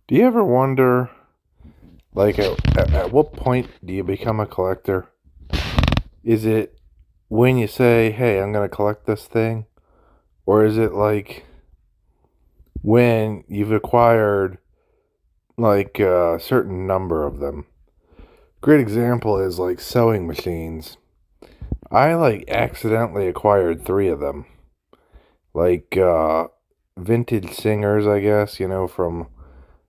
Do you ever wonder, like, at what point do you become a collector? Is it when you say, hey, I'm going to collect this thing? Or is it like when you've acquired, like, a certain number of them? Great example is, like, sewing machines. I, like, accidentally acquired three of them. Like, vintage singers, I guess, from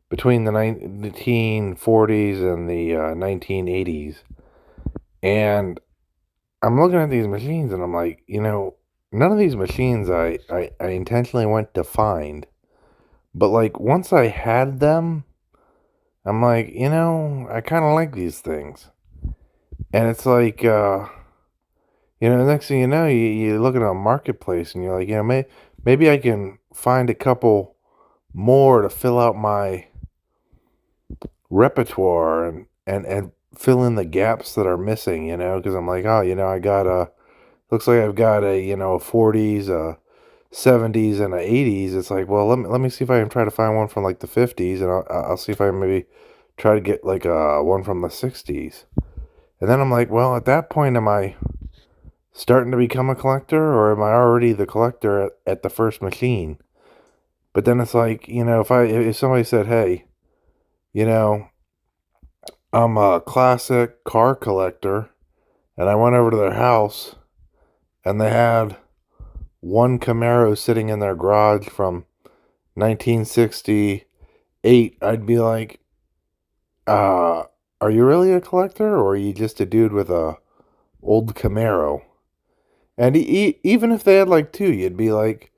between the 1940s and the 1980s. And I'm looking at these machines and I'm like, none of these machines I intentionally went to find. But like once I had them, I'm like, I kind of like these things. And it's like, the next thing you know, you look at a marketplace and you're like, maybe I can find a couple more to fill out my repertoire and fill in the gaps that are missing, because I'm like, oh, I got looks like I've got a 40s, a 70s, and a 80s. It's like, well, let me see if I can try to find one from like the 50s, and I'll see if I can maybe try to get like one from the 60s. And then I'm like, well, at that point, am I starting to become a collector, or am I already the collector at the first machine? But then it's like, if somebody said, hey, you know, I'm a classic car collector, and I went over to their house, and they had one Camaro sitting in their garage from 1968, I'd be like, uh, are you really a collector or are you just a dude with a old Camaro? And even if they had like two, you'd be like,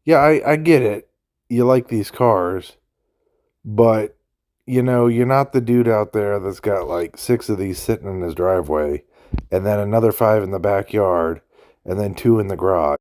yeah, I get it. You like these cars, but you're not the dude out there that's got like six of these sitting in his driveway and then another five in the backyard and then two in the garage.